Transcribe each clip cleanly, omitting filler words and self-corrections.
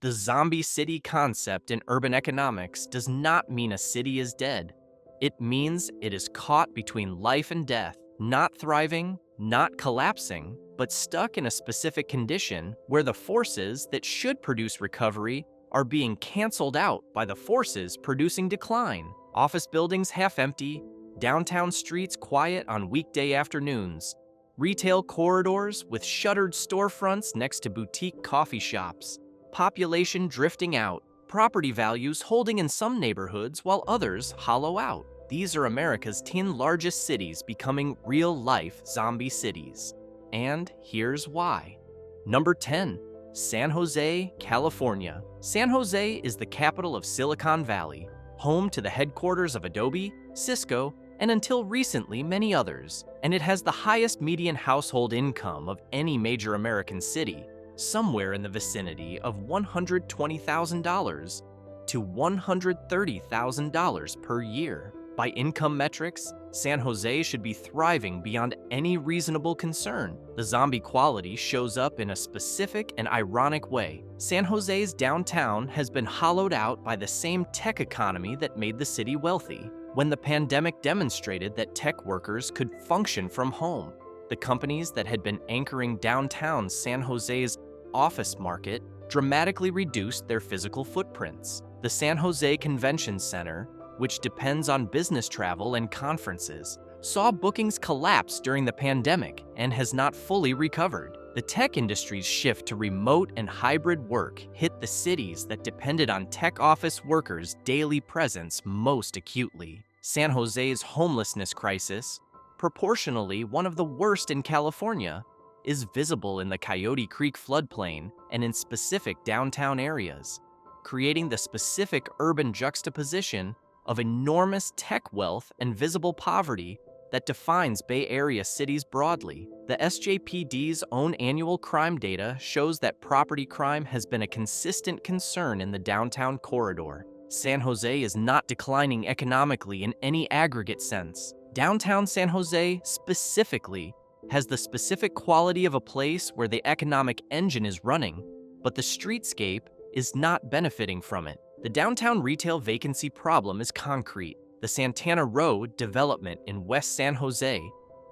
The zombie city concept in urban economics does not mean a city is dead. It means it is caught between life and death, not thriving, not collapsing, but stuck in a specific condition where the forces that should produce recovery are being canceled out by the forces producing decline. Office buildings half empty, downtown streets quiet on weekday afternoons, retail corridors with shuttered storefronts next to boutique coffee shops, population drifting out, property values holding in some neighborhoods while others hollow out. These are America's 10 largest cities becoming real-life zombie cities. And here's why. Number 10, San Jose, California. San Jose is the capital of Silicon Valley, home to the headquarters of Adobe, Cisco, and until recently many others. And it has the highest median household income of any major American city, somewhere in the vicinity of $120,000 to $130,000 per year. By income metrics, San Jose should be thriving beyond any reasonable concern. The zombie quality shows up in a specific and ironic way. San Jose's downtown has been hollowed out by the same tech economy that made the city wealthy. When the pandemic demonstrated that tech workers could function from home, the companies that had been anchoring downtown San Jose's office market dramatically reduced their physical footprints. The San Jose Convention Center, which depends on business travel and conferences, saw bookings collapse during the pandemic and has not fully recovered. The tech industry's shift to remote and hybrid work hit the cities that depended on tech office workers' daily presence most acutely. San Jose's homelessness crisis, proportionally one of the worst in California, is visible in the Coyote Creek floodplain and in specific downtown areas, creating the specific urban juxtaposition of enormous tech wealth and visible poverty that defines Bay Area cities broadly. The SJPD's own annual crime data shows that property crime has been a consistent concern in the downtown corridor. San Jose is not declining economically in any aggregate sense. Downtown San Jose, specifically, has the specific quality of a place where the economic engine is running, but the streetscape is not benefiting from it. The downtown retail vacancy problem is concrete. The Santana Row development in West San Jose,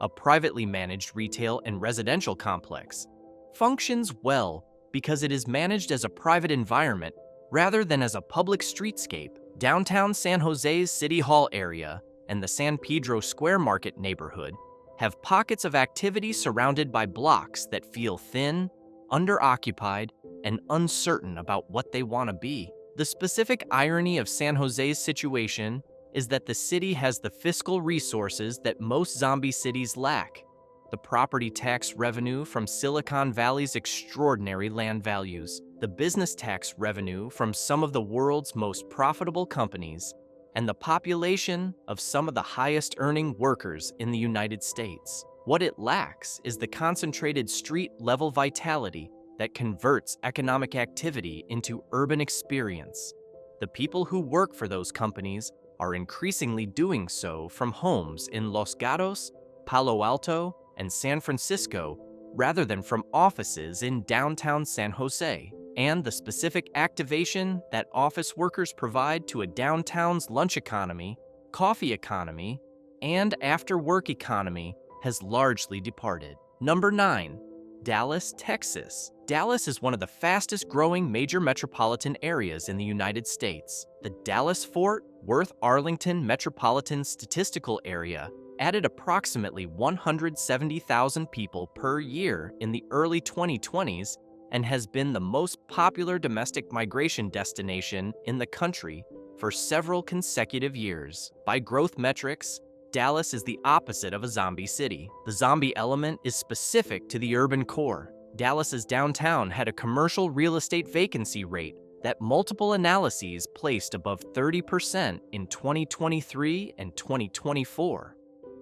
a privately managed retail and residential complex, functions well because it is managed as a private environment rather than as a public streetscape. Downtown San Jose's City Hall area and the San Pedro Square Market neighborhood have pockets of activity surrounded by blocks that feel thin, underoccupied, and uncertain about what they want to be. The specific irony of San Jose's situation is that the city has the fiscal resources that most zombie cities lack: the property tax revenue from Silicon Valley's extraordinary land values, the business tax revenue from some of the world's most profitable companies, and the population of some of the highest-earning workers in the United States. What it lacks is the concentrated street-level vitality that converts economic activity into urban experience. The people who work for those companies are increasingly doing so from homes in Los Gatos, Palo Alto, and San Francisco, rather than from offices in downtown San Jose. And the specific activation that office workers provide to a downtown's lunch economy, coffee economy, and after-work economy has largely departed. Number 9. Dallas, Texas. Dallas is one of the fastest-growing major metropolitan areas in the United States. The Dallas-Fort Worth-Arlington Metropolitan Statistical Area added approximately 170,000 people per year in the early 2020s and has been the most popular domestic migration destination in the country for several consecutive years. By growth metrics, Dallas is the opposite of a zombie city. The zombie element is specific to the urban core. Dallas's downtown had a commercial real estate vacancy rate that multiple analyses placed above 30% in 2023 and 2024,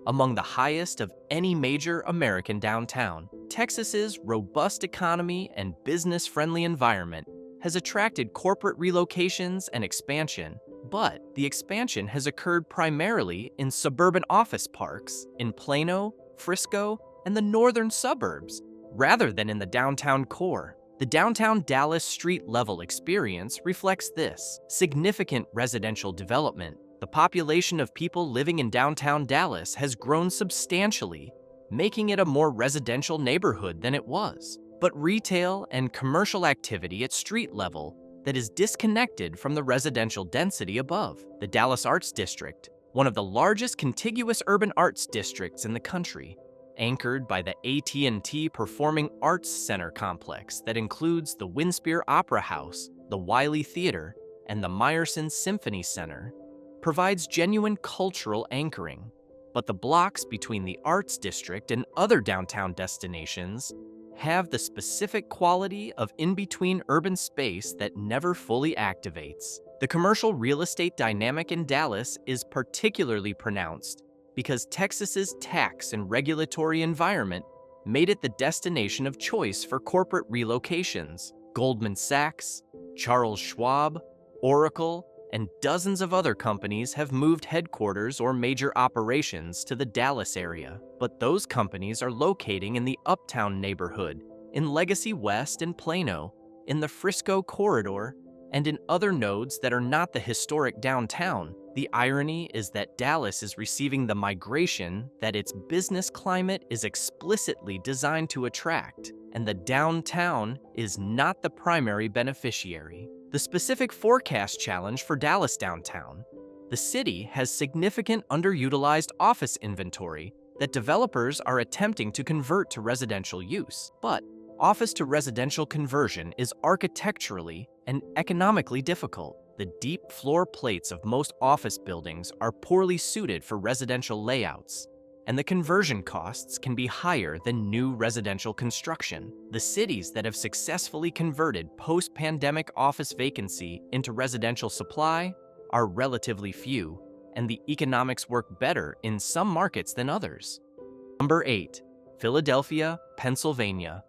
among the highest of any major American downtown. Texas's robust economy and business-friendly environment has attracted corporate relocations and expansion, but the expansion has occurred primarily in suburban office parks in Plano, Frisco, and the northern suburbs, rather than in the downtown core. The downtown Dallas street-level experience reflects this. Significant residential development. The population of people living in downtown Dallas has grown substantially, making it a more residential neighborhood than it was. But retail and commercial activity at street level that is disconnected from the residential density above. The Dallas Arts District, one of the largest contiguous urban arts districts in the country, anchored by the AT&T Performing Arts Center complex that includes the Winspear Opera House, the Wiley Theater, and the Meyerson Symphony Center, provides genuine cultural anchoring. But the blocks between the Arts District and other downtown destinations have the specific quality of in-between urban space that never fully activates. The commercial real estate dynamic in Dallas is particularly pronounced because Texas's tax and regulatory environment made it the destination of choice for corporate relocations. Goldman Sachs, Charles Schwab, Oracle, and dozens of other companies have moved headquarters or major operations to the Dallas area. But those companies are locating in the Uptown neighborhood, in Legacy West and Plano, in the Frisco corridor, and in other nodes that are not the historic downtown. The irony is that Dallas is receiving the migration that its business climate is explicitly designed to attract, and the downtown is not the primary beneficiary. The specific forecast challenge for Dallas downtown: the city has significant underutilized office inventory that developers are attempting to convert to residential use. But office-to-residential conversion is architecturally and economically difficult. The deep floor plates of most office buildings are poorly suited for residential layouts, and the conversion costs can be higher than new residential construction. The cities that have successfully converted post-pandemic office vacancy into residential supply are relatively few, and the economics work better in some markets than others. Number 8. Philadelphia, Pennsylvania.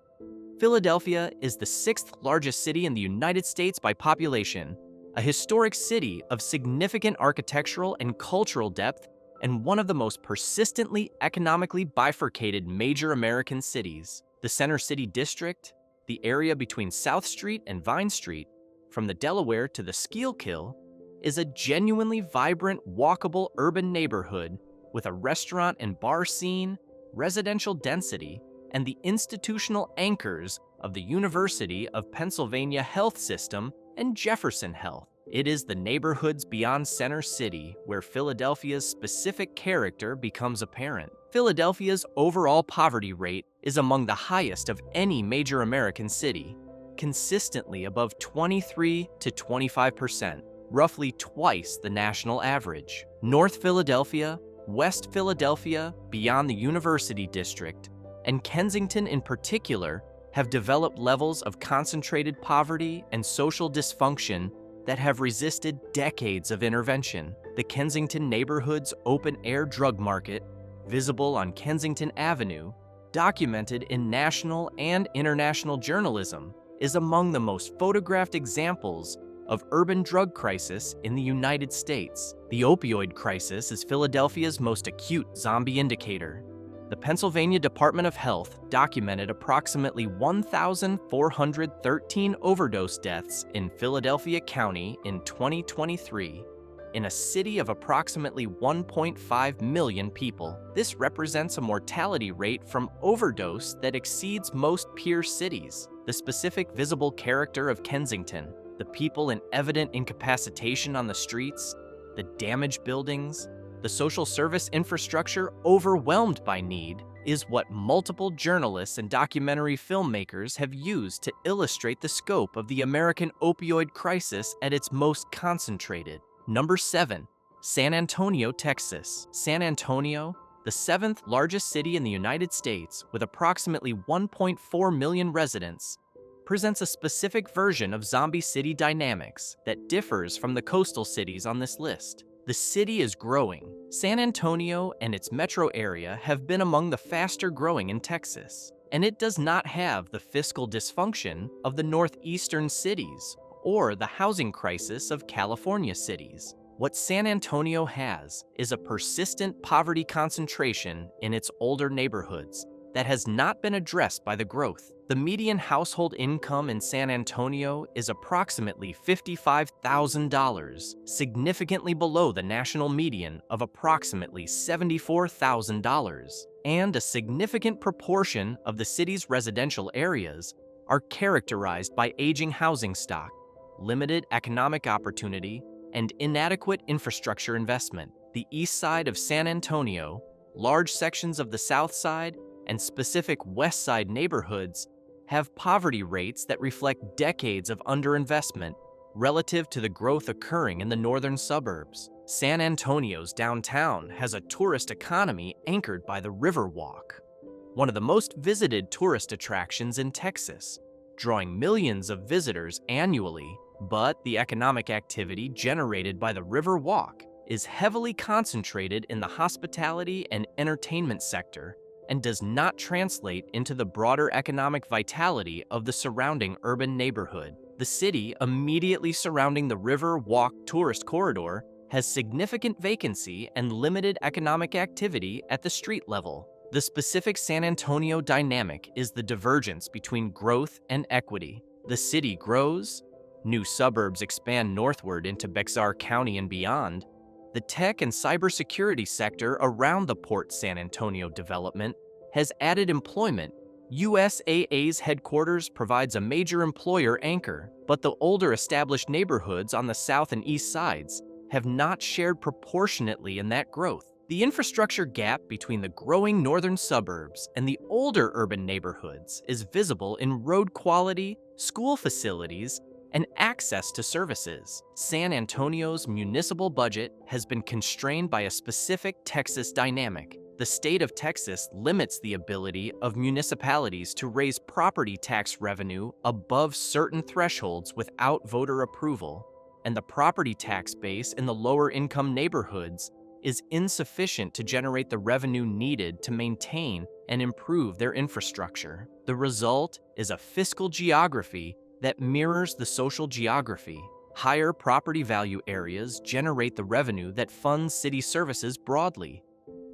Philadelphia is the 6th largest city in the United States by population, a historic city of significant architectural and cultural depth, and one of the most persistently economically bifurcated major American cities. The Center City District, the area between South Street and Vine Street, from the Delaware to the Schuylkill, is a genuinely vibrant, walkable urban neighborhood with a restaurant and bar scene, residential density, and the institutional anchors of the University of Pennsylvania Health System and Jefferson Health. It is the neighborhoods beyond Center City where Philadelphia's specific character becomes apparent. Philadelphia's overall poverty rate is among the highest of any major American city, consistently above 23 to 25%, roughly twice the national average. North Philadelphia, West Philadelphia, beyond the University District, and Kensington in particular, have developed levels of concentrated poverty and social dysfunction that have resisted decades of intervention. The Kensington neighborhood's open-air drug market, visible on Kensington Avenue, documented in national and international journalism, is among the most photographed examples of urban drug crisis in the United States. The opioid crisis is Philadelphia's most acute zombie indicator. The Pennsylvania Department of Health documented approximately 1,413 overdose deaths in Philadelphia County in 2023, in a city of approximately 1.5 million people. This represents a mortality rate from overdose that exceeds most peer cities. The specific visible character of Kensington, the people in evident incapacitation on the streets, the damaged buildings, the social service infrastructure overwhelmed by need, is what multiple journalists and documentary filmmakers have used to illustrate the scope of the American opioid crisis at its most concentrated. Number 7. San Antonio, Texas. San Antonio, the 7th largest city in the United States with approximately 1.4 million residents, presents a specific version of zombie city dynamics that differs from the coastal cities on this list. The city is growing. San Antonio and its metro area have been among the faster growing in Texas, and it does not have the fiscal dysfunction of the northeastern cities or the housing crisis of California cities. What San Antonio has is a persistent poverty concentration in its older neighborhoods that has not been addressed by the growth. The median household income in San Antonio is approximately $55,000, significantly below the national median of approximately $74,000. And a significant proportion of the city's residential areas are characterized by aging housing stock, limited economic opportunity, and inadequate infrastructure investment. The east side of San Antonio, large sections of the south side, and specific west side neighborhoods have poverty rates that reflect decades of underinvestment relative to the growth occurring in the northern suburbs. San Antonio's downtown has a tourist economy anchored by the Riverwalk, one of the most visited tourist attractions in Texas, drawing millions of visitors annually. But the economic activity generated by the Riverwalk is heavily concentrated in the hospitality and entertainment sector and does not translate into the broader economic vitality of the surrounding urban neighborhood. The city immediately surrounding the Riverwalk tourist corridor has significant vacancy and limited economic activity at the street level. The specific San Antonio dynamic is the divergence between growth and equity. The city grows, new suburbs expand northward into Bexar County and beyond. The tech and cybersecurity sector around the Port San Antonio development has added employment. USAA's headquarters provides a major employer anchor, but the older established neighborhoods on the south and east sides have not shared proportionately in that growth. The infrastructure gap between the growing northern suburbs and the older urban neighborhoods is visible in road quality, school facilities, and access to services. San Antonio's municipal budget has been constrained by a specific Texas dynamic. The state of Texas limits the ability of municipalities to raise property tax revenue above certain thresholds without voter approval, and the property tax base in the lower income neighborhoods is insufficient to generate the revenue needed to maintain and improve their infrastructure. The result is a fiscal geography that mirrors the social geography. Higher property value areas generate the revenue that funds city services broadly,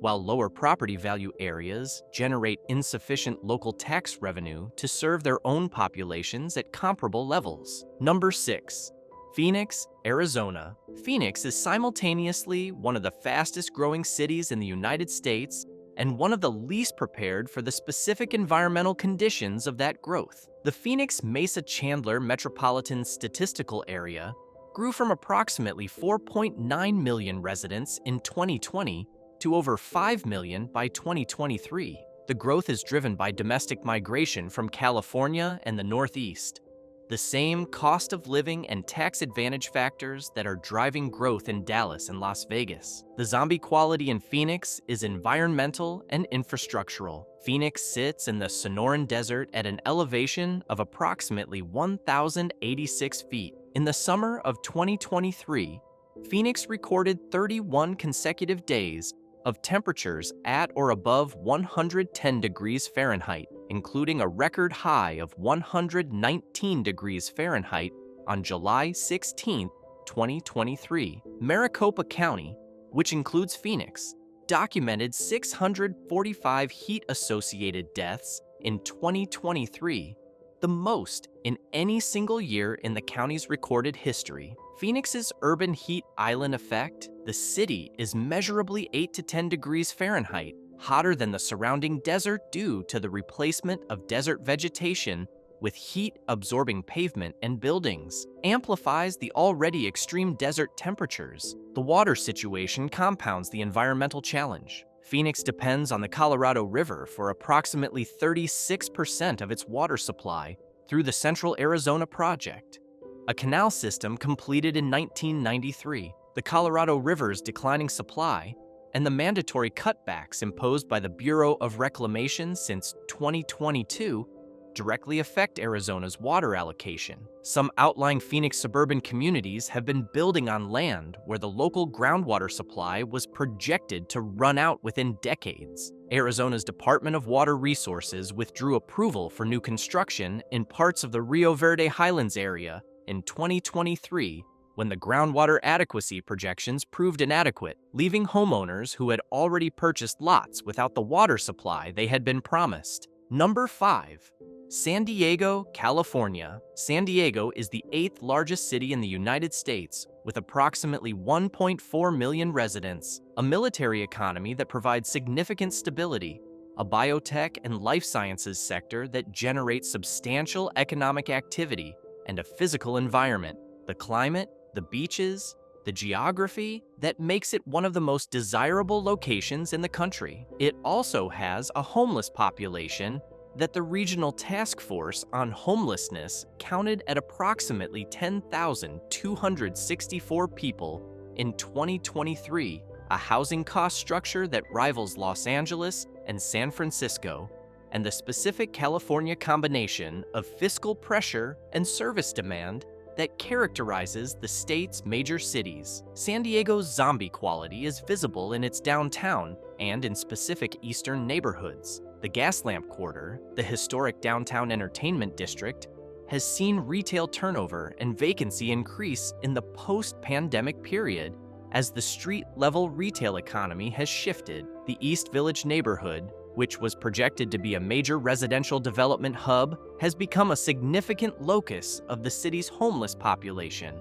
while lower property value areas generate insufficient local tax revenue to serve their own populations at comparable levels. Number 6. Phoenix, Arizona. Phoenix is simultaneously one of the fastest growing cities in the United States and one of the least prepared for the specific environmental conditions of that growth. The Phoenix Mesa Chandler Metropolitan Statistical Area grew from approximately 4.9 million residents in 2020 to over 5 million by 2023. The growth is driven by domestic migration from California and the Northeast. The same cost of living and tax advantage factors that are driving growth in Dallas and Las Vegas. The zombie quality in Phoenix is environmental and infrastructural. Phoenix sits in the Sonoran Desert at an elevation of approximately 1,086 feet. In the summer of 2023, Phoenix recorded 31 consecutive days of temperatures at or above 110 degrees Fahrenheit, including a record high of 119 degrees Fahrenheit on July 16, 2023. Maricopa County, which includes Phoenix, documented 645 heat-associated deaths in 2023, the most in any single year in the county's recorded history. Phoenix's urban heat island effect, the city is measurably 8 to 10 degrees Fahrenheit hotter than the surrounding desert due to the replacement of desert vegetation with heat-absorbing pavement and buildings, amplifies the already extreme desert temperatures. The water situation compounds the environmental challenge. Phoenix depends on the Colorado River for approximately 36% of its water supply through the Central Arizona Project, a canal system completed in 1993. The Colorado River's declining supply and the mandatory cutbacks imposed by the Bureau of Reclamation since 2022 directly affect Arizona's water allocation. Some outlying Phoenix suburban communities have been building on land where the local groundwater supply was projected to run out within decades. Arizona's Department of Water Resources withdrew approval for new construction in parts of the Rio Verde Highlands area in 2023 when the groundwater adequacy projections proved inadequate, leaving homeowners who had already purchased lots without the water supply they had been promised. Number 5. San Diego, California. San Diego is the 8th largest city in the United States, with approximately 1.4 million residents, a military economy that provides significant stability, a biotech and life sciences sector that generates substantial economic activity, and a physical environment, the climate, the beaches, the geography that makes it one of the most desirable locations in the country. It also has a homeless population that the Regional Task Force on Homelessness counted at approximately 10,264 people in 2023, a housing cost structure that rivals Los Angeles and San Francisco, and the specific California combination of fiscal pressure and service demand that characterizes the state's major cities. San Diego's zombie quality is visible in its downtown and in specific eastern neighborhoods. The Gaslamp Quarter, the historic downtown entertainment district, has seen retail turnover and vacancy increase in the post-pandemic period as the street-level retail economy has shifted. The East Village neighborhood, which was projected to be a major residential development hub, has become a significant locus of the city's homeless population,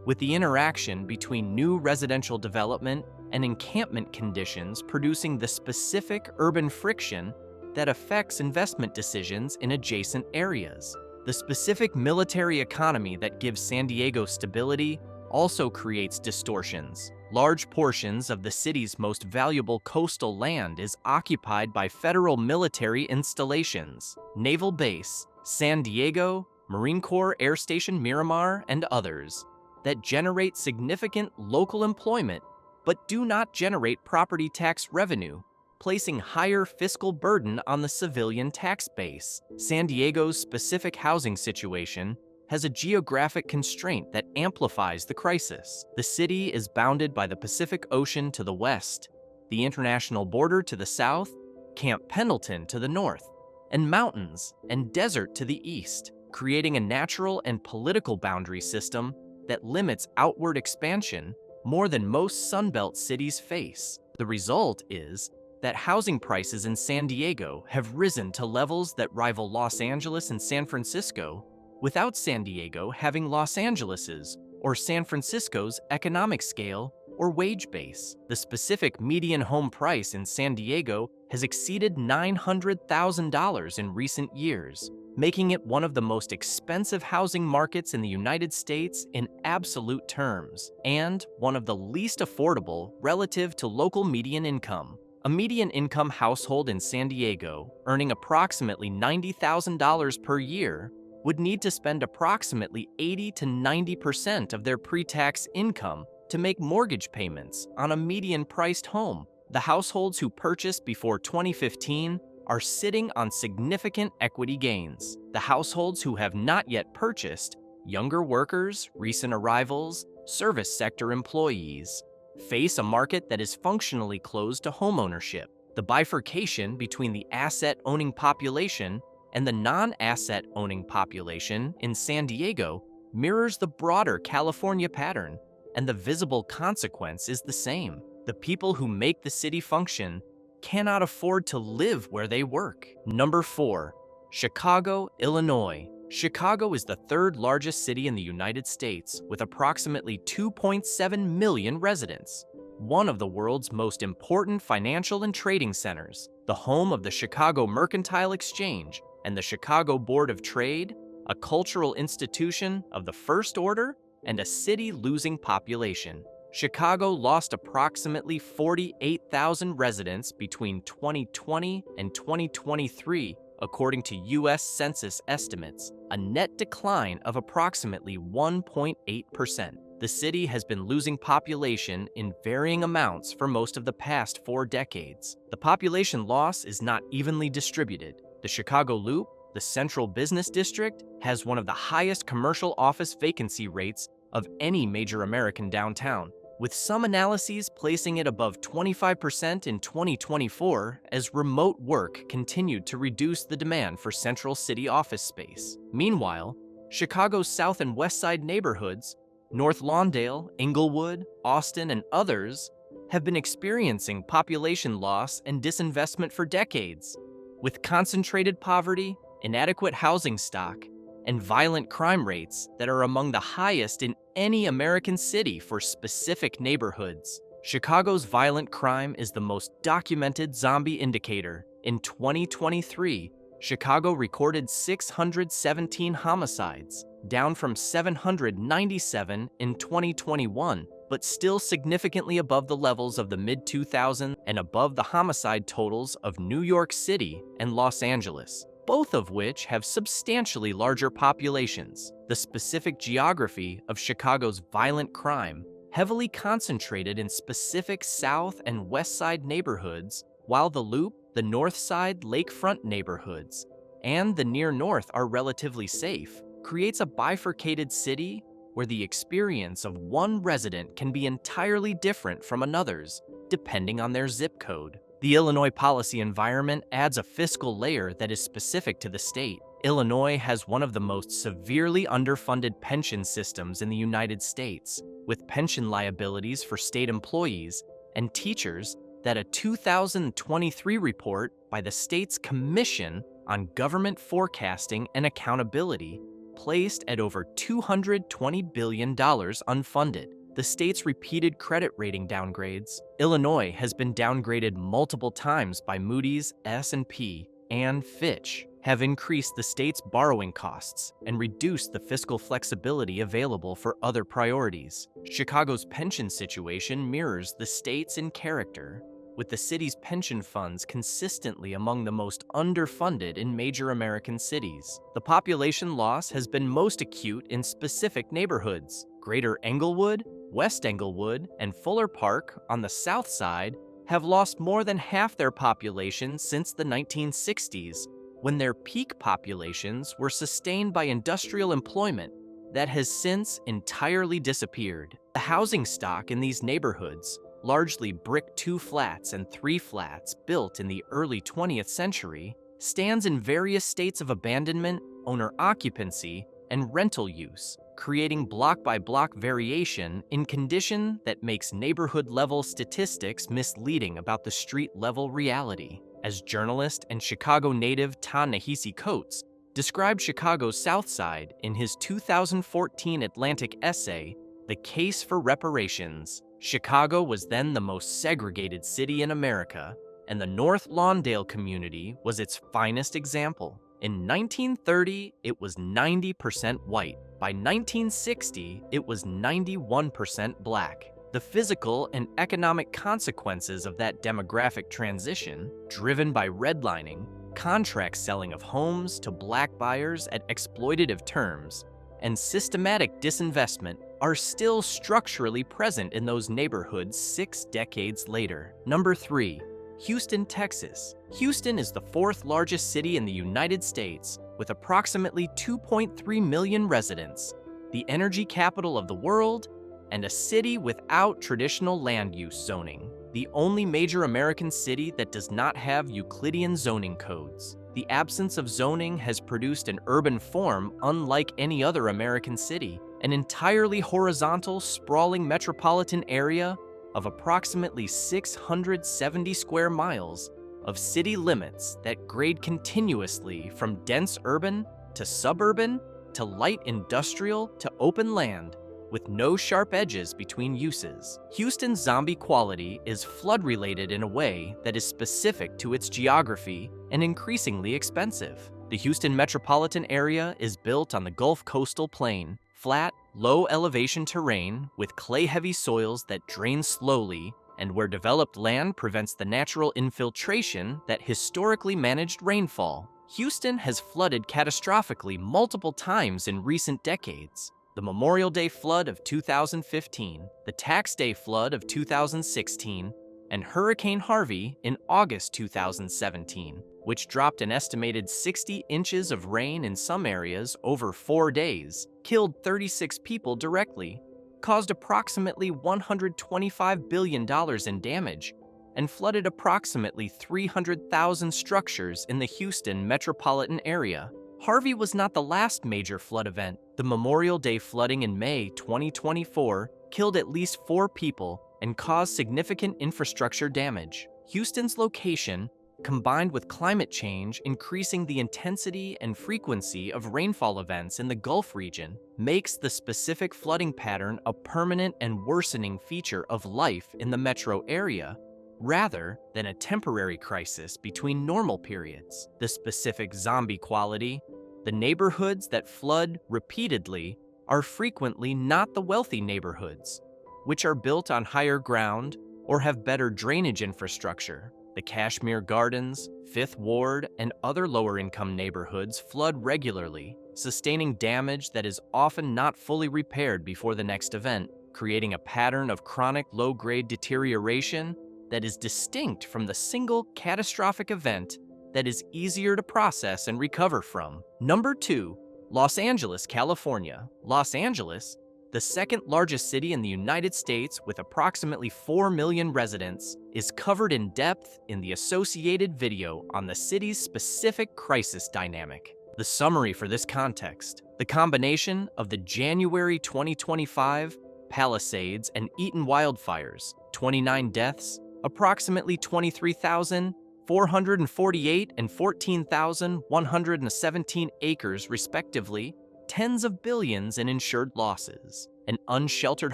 with the interaction between new residential development and encampment conditions producing the specific urban friction that affects investment decisions in adjacent areas. The specific military economy that gives San Diego stability also creates distortions. Large portions of the city's most valuable coastal land is occupied by federal military installations, Naval Base, San Diego, Marine Corps Air Station Miramar, and others, that generate significant local employment but do not generate property tax revenue, placing higher fiscal burden on the civilian tax base. San Diego's specific housing situation has a geographic constraint that amplifies the crisis. The city is bounded by the Pacific Ocean to the west, the international border to the south, Camp Pendleton to the north, and mountains and desert to the east, creating a natural and political boundary system that limits outward expansion more than most Sunbelt cities face. The result is that housing prices in San Diego have risen to levels that rival Los Angeles and San Francisco, without San Diego having Los Angeles's or San Francisco's economic scale or wage base. The specific median home price in San Diego has exceeded $900,000 in recent years, making it one of the most expensive housing markets in the United States in absolute terms, and one of the least affordable relative to local median income. A median income household in San Diego, earning approximately $90,000 per year, would need to spend approximately 80 to 90% of their pre-tax income to make mortgage payments on a median-priced home. The households who purchased before 2015 are sitting on significant equity gains. The households who have not yet purchased, younger workers, recent arrivals, service sector employees, face a market that is functionally closed to homeownership. The bifurcation between the asset-owning population and the non-asset-owning population in San Diego mirrors the broader California pattern, and the visible consequence is the same. The people who make the city function cannot afford to live where they work. Number 4. Chicago, Illinois. Chicago is the third largest city in the United States, with approximately 2.7 million residents. One of the world's most important financial and trading centers, the home of the Chicago Mercantile Exchange and the Chicago Board of Trade, a cultural institution of the first order and a city-losing population. Chicago lost approximately 48,000 residents between 2020 and 2023, according to U.S. Census estimates, a net decline of approximately 1.8%. The city has been losing population in varying amounts for most of the past 4 decades. The population loss is not evenly distributed. The Chicago Loop, the central business district, has one of the highest commercial office vacancy rates of any major American downtown, with some analyses placing it above 25% in 2024 as remote work continued to reduce the demand for central city office space. Meanwhile, Chicago's South and West Side neighborhoods, North Lawndale, Inglewood, Austin, and others have been experiencing population loss and disinvestment for decades. With concentrated poverty, inadequate housing stock, and violent crime rates that are among the highest in any American city for specific neighborhoods. Chicago's violent crime is the most documented zombie indicator. In 2023, Chicago recorded 617 homicides, down from 797 in 2021, but still significantly above the levels of the mid-2000s and above the homicide totals of New York City and Los Angeles, both of which have substantially larger populations. The specific geography of Chicago's violent crime heavily concentrated in specific South and West Side neighborhoods, while the Loop, the North Side lakefront neighborhoods, and the Near North are relatively safe, creates a bifurcated city where the experience of one resident can be entirely different from another's, depending on their zip code. The Illinois policy environment adds a fiscal layer that is specific to the state. Illinois has one of the most severely underfunded pension systems in the United States, with pension liabilities for state employees and teachers that a 2023 report by the state's Commission on Government Forecasting and Accountability placed at over $220 billion unfunded. The state's repeated credit rating downgrades. Illinois has been downgraded multiple times by Moody's, S&P, and Fitch, have increased the state's borrowing costs and reduced the fiscal flexibility available for other priorities. Chicago's pension situation mirrors the state's in character, with the city's pension funds consistently among the most underfunded in major American cities. The population loss has been most acute in specific neighborhoods. Greater Englewood, West Englewood, and Fuller Park on the south side have lost more than half their population since the 1960s, when their peak populations were sustained by industrial employment that has since entirely disappeared. The housing stock in these neighborhoods, largely brick 2 flats and 3 flats built in the early 20th century, stands in various states of abandonment, owner-occupancy, and rental use, creating block-by-block variation in condition that makes neighborhood-level statistics misleading about the street-level reality. As journalist and Chicago native Ta-Nehisi Coates described Chicago's South Side in his 2014 Atlantic essay, The Case for Reparations, Chicago was then the most segregated city in America, and the North Lawndale community was its finest example. In 1930, it was 90% white. By 1960, it was 91% black. The physical and economic consequences of that demographic transition, driven by redlining, contract selling of homes to black buyers at exploitative terms, and systematic disinvestment, are still structurally present in those neighborhoods 6 decades later. Number 3. Houston, Texas. Houston is the 4th largest city in the United States, with approximately 2.3 million residents, the energy capital of the world, and a city without traditional land use zoning, the only major American city that does not have Euclidean zoning codes. The absence of zoning has produced an urban form unlike any other American city, an entirely horizontal, sprawling metropolitan area of approximately 670 square miles of city limits that grade continuously from dense urban to suburban to light industrial to open land, with no sharp edges between uses. Houston's zombie quality is flood-related in a way that is specific to its geography and increasingly expensive. The Houston metropolitan area is built on the Gulf Coastal Plain, flat, low-elevation terrain with clay-heavy soils that drain slowly, and where developed land prevents the natural infiltration that historically managed rainfall. Houston has flooded catastrophically multiple times in recent decades. The Memorial Day flood of 2015, the Tax Day flood of 2016, and Hurricane Harvey in August 2017, which dropped an estimated 60 inches of rain in some areas over 4 days, killed 36 people directly, caused approximately $125 billion in damage, and flooded approximately 300,000 structures in the Houston metropolitan area. Harvey was not the last major flood event The Memorial Day flooding in May 2024 killed at least 4 people and caused significant infrastructure damage. Houston's location, combined with climate change increasing the intensity and frequency of rainfall events in the Gulf region, makes the specific flooding pattern a permanent and worsening feature of life in the metro area, rather than a temporary crisis between normal periods. The specific zombie quality, the neighborhoods that flood repeatedly, are frequently not the wealthy neighborhoods, which are built on higher ground or have better drainage infrastructure. The Kashmir Gardens, Fifth Ward, and other lower-income neighborhoods flood regularly, sustaining damage that is often not fully repaired before the next event, creating a pattern of chronic low-grade deterioration that is distinct from the single catastrophic event that is easier to process and recover from. Number 2, Los Angeles, California. Los Angeles, the second largest city in the United States with approximately 4 million residents, is covered in depth in the associated video on the city's specific crisis dynamic. The summary for this context: the combination of the January 2025 Palisades and Eaton wildfires, 29 deaths, approximately 23,448 and 14,117 acres respectively, tens of billions in insured losses, an unsheltered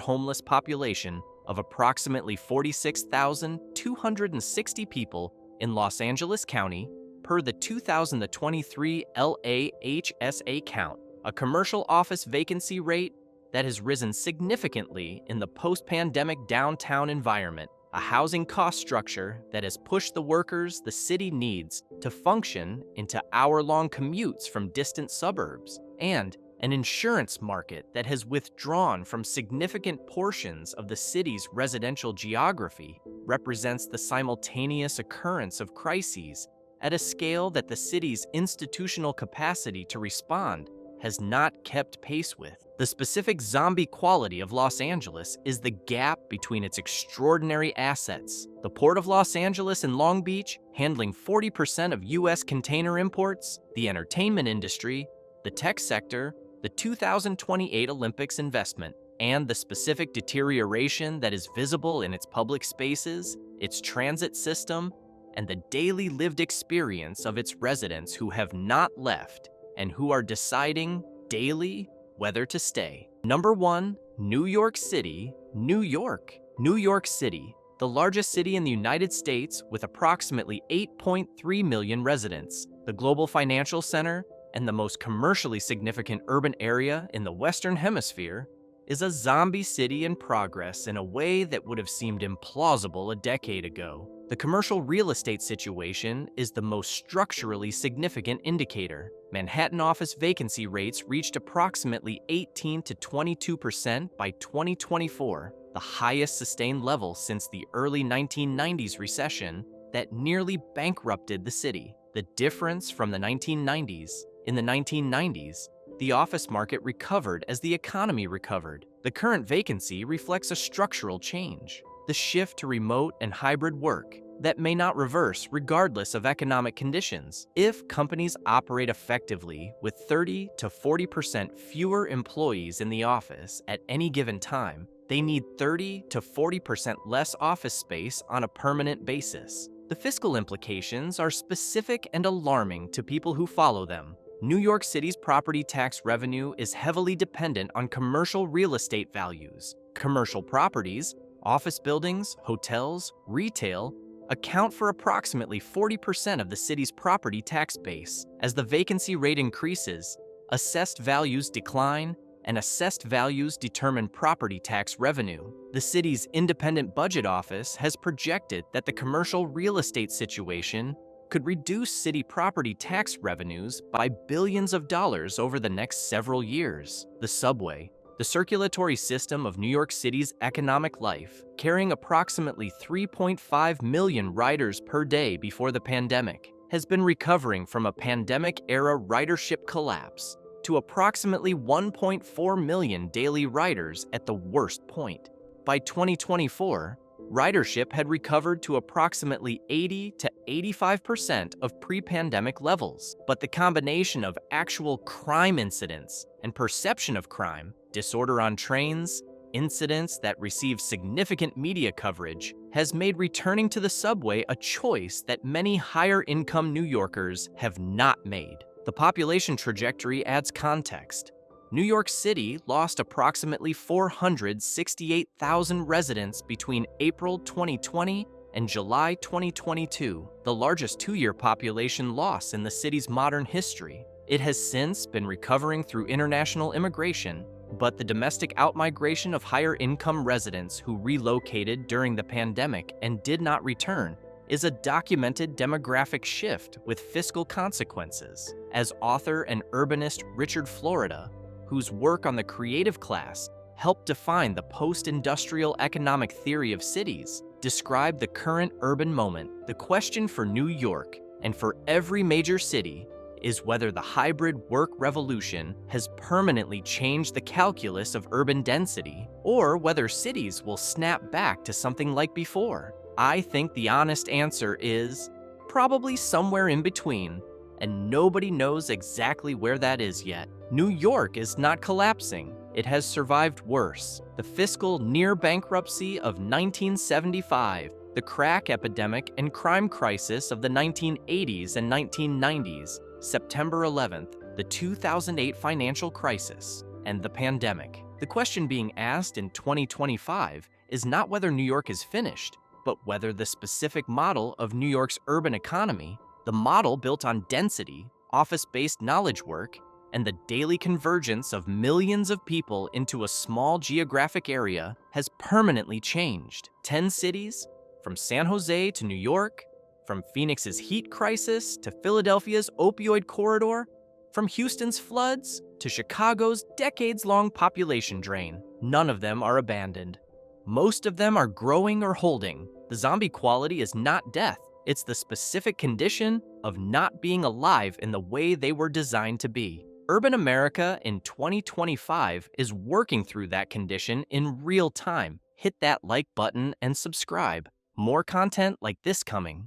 homeless population of approximately 46,260 people in Los Angeles County, per the 2023 LAHSA count, a commercial office vacancy rate that has risen significantly in the post-pandemic downtown environment, a housing cost structure that has pushed the workers the city needs to function into hour-long commutes from distant suburbs, and an insurance market that has withdrawn from significant portions of the city's residential geography, represents the simultaneous occurrence of crises at a scale that the city's institutional capacity to respond has not kept pace with. The specific zombie quality of Los Angeles is the gap between its extraordinary assets: the Port of Los Angeles and Long Beach, handling 40% of U.S. container imports, the entertainment industry, the tech sector, the 2028 Olympics investment, and the specific deterioration that is visible in its public spaces, its transit system, and the daily lived experience of its residents who have not left and who are deciding daily whether to stay. Number 1, New York City, New York. New York City, the largest city in the United States with approximately 8.3 million residents, the global financial center, and the most commercially significant urban area in the Western Hemisphere, is a zombie city in progress in a way that would have seemed implausible a decade ago. The commercial real estate situation is the most structurally significant indicator. Manhattan office vacancy rates reached approximately 18 to 22% by 2024, the highest sustained level since the early 1990s recession that nearly bankrupted the city. The difference from the 1990s: in the 1990s, the office market recovered as the economy recovered. The current vacancy reflects a structural change: the shift to remote and hybrid work that may not reverse regardless of economic conditions. If companies operate effectively with 30 to 40% fewer employees in the office at any given time, they need 30 to 40% less office space on a permanent basis. The fiscal implications are specific and alarming to people who follow them. New York City's property tax revenue is heavily dependent on commercial real estate values. Commercial properties, office buildings, hotels, retail, account for approximately 40% of the city's property tax base. As the vacancy rate increases, assessed values decline, and assessed values determine property tax revenue. The city's independent budget office has projected that the commercial real estate situation could reduce city property tax revenues by billions of dollars over the next several years. The subway, the circulatory system of New York City's economic life, carrying approximately 3.5 million riders per day before the pandemic, has been recovering from a pandemic-era ridership collapse to approximately 1.4 million daily riders at the worst point. By 2024, ridership had recovered to approximately 80 to 85% of pre-pandemic levels. But the combination of actual crime incidents and perception of crime, disorder on trains, incidents that receive significant media coverage, has made returning to the subway a choice that many higher-income New Yorkers have not made. The population trajectory adds context. New York City lost approximately 468,000 residents between April 2020 and July 2022, the largest two-year population loss in the city's modern history. It has since been recovering through international immigration, but the domestic outmigration of higher-income residents who relocated during the pandemic and did not return is a documented demographic shift with fiscal consequences. As author and urbanist Richard Florida, whose work on the creative class helped define the post-industrial economic theory of cities, described the current urban moment. The question for New York, and for every major city, is whether the hybrid work revolution has permanently changed the calculus of urban density, or whether cities will snap back to something like before. I think the honest answer is probably somewhere in between, and nobody knows exactly where that is yet. New York is not collapsing. It has survived worse. The fiscal near bankruptcy of 1975, the crack epidemic and crime crisis of the 1980s and 1990s, September 11th, the 2008 financial crisis, and the pandemic. The question being asked in 2025 is not whether New York is finished, but whether the specific model of New York's urban economy, the model built on density, office-based knowledge work, and the daily convergence of millions of people into a small geographic area, has permanently changed. 10 cities, from San Jose to New York, from Phoenix's heat crisis to Philadelphia's opioid corridor, from Houston's floods to Chicago's decades-long population drain, none of them are abandoned. Most of them are growing or holding. The zombie quality is not death. It's the specific condition of not being alive in the way they were designed to be. Urban America in 2025 is working through that condition in real time. Hit that like button and subscribe. More content like this coming.